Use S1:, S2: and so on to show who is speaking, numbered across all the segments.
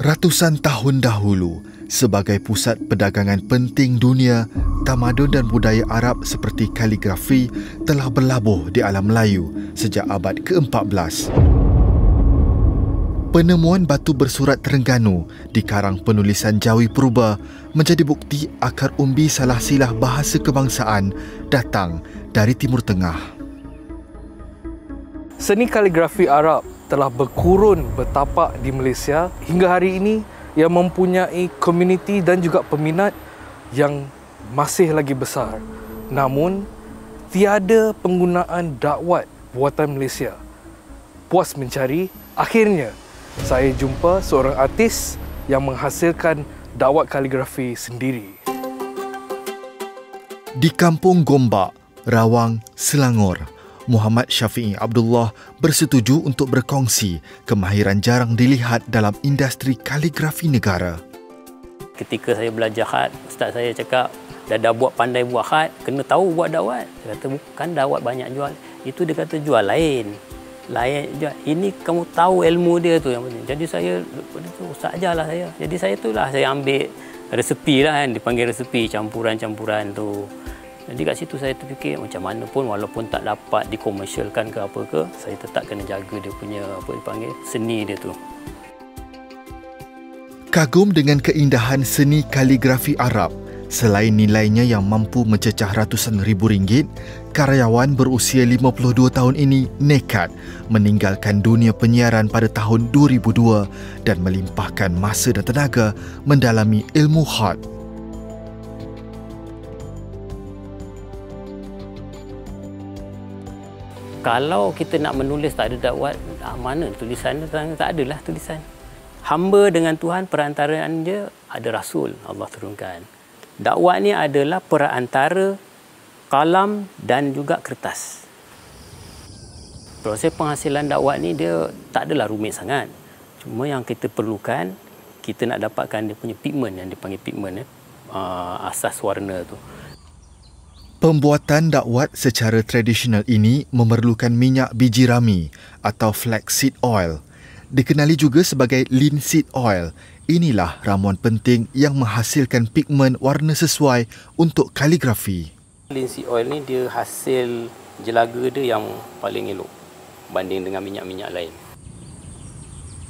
S1: Ratusan tahun dahulu, sebagai pusat perdagangan penting dunia, tamadun dan budaya Arab seperti kaligrafi telah berlabuh di alam Melayu sejak abad ke-14. Penemuan batu bersurat Terengganu di karang penulisan Jawi Purba menjadi bukti akar umbi salah silah bahasa kebangsaan datang dari Timur Tengah.
S2: Seni kaligrafi Arab telah berkurun bertapak di Malaysia hingga hari ini yang mempunyai komuniti dan juga peminat yang masih lagi besar. Namun, tiada penggunaan dakwat buatan Malaysia. Puas mencari, akhirnya saya jumpa seorang artis yang menghasilkan dakwat kaligrafi sendiri.
S1: Di Kampung Gombak, Rawang, Selangor, Muhammad Syafi'i Abdullah bersetuju untuk berkongsi kemahiran jarang dilihat dalam industri kaligrafi negara.
S3: Ketika saya belajar khat, ustaz saya cakap, dah buat pandai buat khat, kena tahu buat dakwat. Dia kata, bukan dakwat banyak jual. Itu dia kata jual lain. Jual. Ini kamu tahu ilmu dia tu yang penting. Jadi saya, ustaz ajarlah saya. Jadi saya ambil resepi lah kan, dipanggil resepi, campuran-campuran tu. Jadi kat situ saya terfikir macam mana pun walaupun tak dapat dikomersialkan ke apa ke, saya tetap kena jaga dia punya apa dipanggil seni dia tu.
S1: Kagum dengan keindahan seni kaligrafi Arab, selain nilainya yang mampu mencecah ratusan ribu ringgit, karyawan berusia 52 tahun ini nekat meninggalkan dunia penyiaran pada tahun 2002 dan melimpahkan masa dan tenaga mendalami ilmu khat.
S3: Kalau kita nak menulis tak ada dakwat, mana tulisan? Tak adalah tulisan. Hamba dengan Tuhan, perantaraan dia ada Rasul Allah turunkan. Dakwat ni adalah perantara kalam dan juga kertas. Proses penghasilan dakwat ni dia tak adalah rumit sangat. Cuma yang kita perlukan, kita nak dapatkan dia punya pigment yang dipanggil pigment, asas warna tu.
S1: Pembuatan dakwat secara tradisional ini memerlukan minyak biji rami atau flaxseed oil. Dikenali juga sebagai linseed oil. Inilah ramuan penting yang menghasilkan pigmen warna sesuai untuk kaligrafi.
S3: Linseed oil ni dia hasil jelaga dia yang paling elok banding dengan minyak-minyak lain.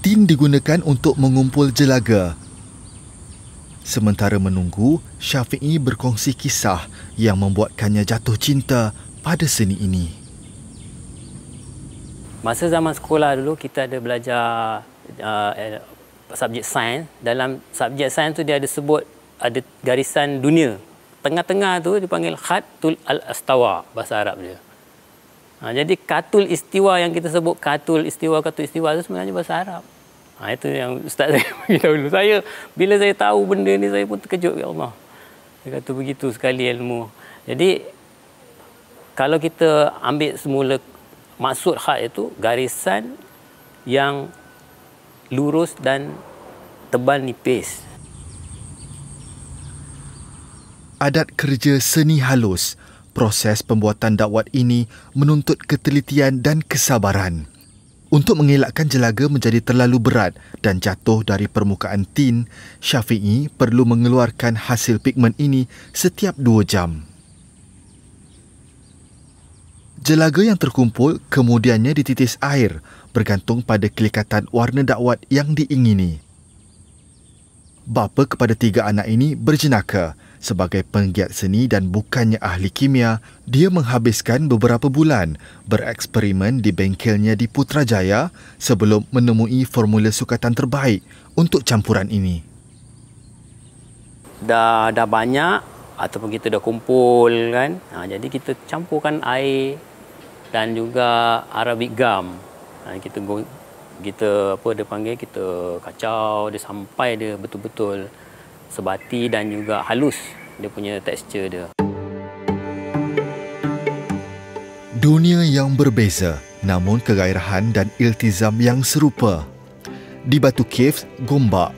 S1: Tin digunakan untuk mengumpul jelaga. Sementara menunggu, Syafi'i berkongsi kisah yang membuatkannya jatuh cinta pada seni ini.
S3: Masa zaman sekolah dulu, kita ada belajar subjek sains. Dalam subjek sains tu dia ada sebut ada garisan dunia. Tengah-tengah tu dipanggil Khatul Al-Astawa, bahasa Arab dia. Jadi Katul Istiwa yang kita sebut Katul Istiwa tu sebenarnya bahasa Arab. Itu yang ustaz saya beritahu dulu. Bila saya tahu benda ni, saya pun terkejut, ya Allah. Dia kata begitu sekali ilmu. Jadi, kalau kita ambil semula maksud khat itu, garisan yang lurus dan tebal nipis.
S1: Adat kerja seni halus, proses pembuatan dakwat ini menuntut ketelitian dan kesabaran. Untuk mengelakkan jelaga menjadi terlalu berat dan jatuh dari permukaan tin, Syafi'i perlu mengeluarkan hasil pigmen ini setiap 2 jam. Jelaga yang terkumpul kemudiannya dititis air bergantung pada kelikatan warna dakwat yang diingini. Bapa kepada 3 anak ini berjenaka. Sebagai penggiat seni dan bukannya ahli kimia, dia menghabiskan beberapa bulan bereksperimen di bengkelnya di Putrajaya sebelum menemui formula sukatan terbaik untuk campuran ini.
S3: Dah banyak ataupun kita dah kumpul kan. Jadi kita campurkan air dan juga Arabic gum. Kita apa dia panggil, kita kacau dia sampai dia betul-betul sebati dan juga halus dia punya tekstur dia.
S1: Dunia yang berbeza, namun kegairahan dan iltizam yang serupa. Di Batu Caves, Gombak,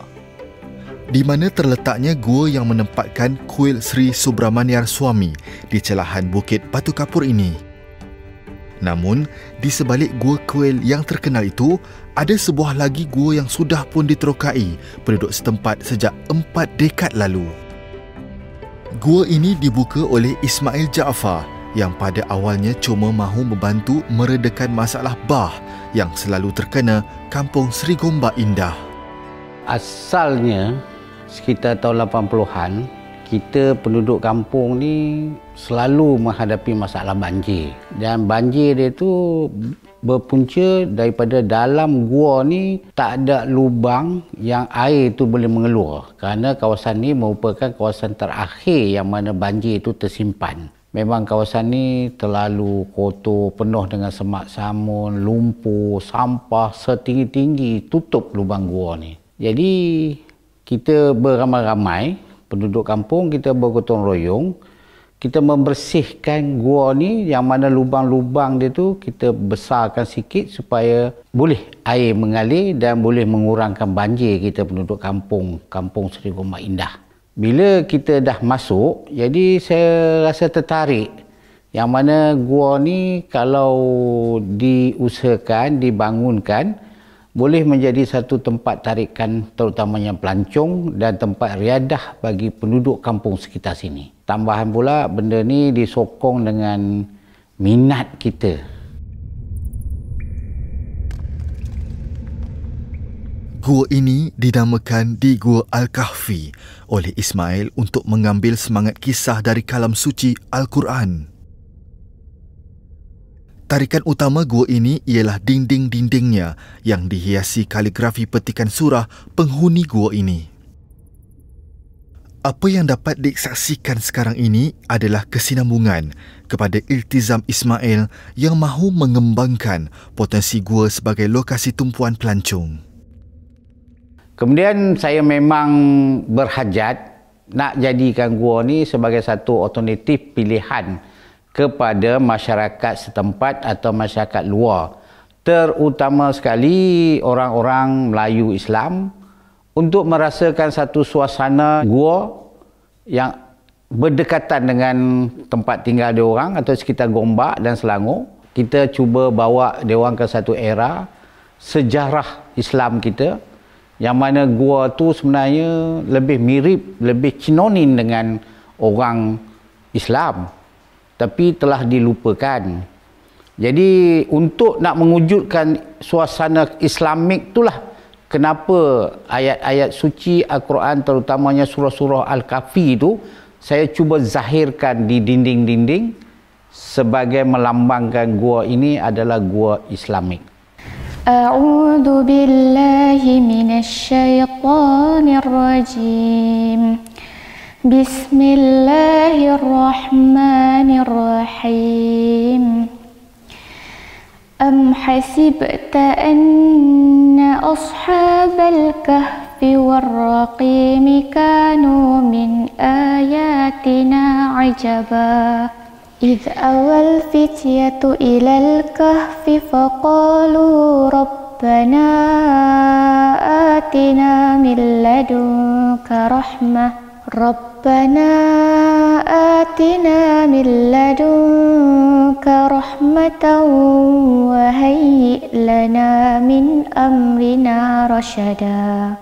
S1: di mana terletaknya gua yang menempatkan kuil Sri Subramaniar Swami di celahan Bukit Batu Kapur ini. Namun, di sebalik gua kuil yang terkenal itu, ada sebuah lagi gua yang sudah pun diterokai penduduk setempat sejak 4 dekad lalu. Gua ini dibuka oleh Ismail Jaafar yang pada awalnya cuma mahu membantu meredakan masalah bah yang selalu terkena Kampung Seri Gombak Indah.
S4: Asalnya sekitar tahun 80-an, kita penduduk kampung ni selalu menghadapi masalah banjir. Dan banjir dia tu berpunca daripada dalam gua ni tak ada lubang yang air tu boleh mengeluar. Kerana kawasan ni merupakan kawasan terakhir yang mana banjir itu tersimpan. Memang kawasan ni terlalu kotor, penuh dengan semak samun, lumpur, sampah setinggi-tinggi tutup lubang gua ni. Jadi kita beramai-ramai, penduduk kampung kita bergotong royong, kita membersihkan gua ni yang mana lubang-lubang dia tu kita besarkan sikit supaya boleh air mengalir dan boleh mengurangkan banjir kita penduduk Kampung Seri Gombak Indah. Bila kita dah masuk, jadi saya rasa tertarik yang mana gua ni kalau diusahakan, dibangunkan, boleh menjadi satu tempat tarikan terutamanya pelancong dan tempat riadah bagi penduduk kampung sekitar sini. Tambahan pula benda ni disokong dengan minat kita.
S1: Gua ini dinamakan di Gua Al-Kahfi oleh Ismail untuk mengambil semangat kisah dari kalam suci Al-Quran. Tarikan utama gua ini ialah dinding-dindingnya yang dihiasi kaligrafi petikan surah penghuni gua ini. Apa yang dapat disaksikan sekarang ini adalah kesinambungan kepada iltizam Ismail yang mahu mengembangkan potensi gua sebagai lokasi tumpuan pelancong.
S4: Kemudian saya memang berhajat nak jadikan gua ni sebagai satu alternatif pilihan kepada masyarakat setempat atau masyarakat luar, terutama sekali orang-orang Melayu Islam, untuk merasakan satu suasana gua yang berdekatan dengan tempat tinggal dia orang atau sekitar Gombak dan Selangor. Kita cuba bawa dia orang ke satu era sejarah Islam kita, yang mana gua tu sebenarnya lebih mirip, lebih sinonim dengan orang Islam, tapi telah dilupakan. Jadi untuk nak mewujudkan suasana Islamik itulah kenapa ayat-ayat suci Al-Quran, terutamanya surah-surah Al-Kahfi itu, saya cuba zahirkan di dinding-dinding sebagai melambangkan gua ini adalah gua Islamik.
S5: A'udzu billahi minasyaitonir rajim. Bismillahirrahmanirrahim. Am hasibta anna ashabal kahfi war-raqim kanu min ayatina ajaba. إذ أوى الفتية إلى الكهف فقالوا ربنا آتنا من لدنك رحمة وهيئ لنا من أمرنا رشدا.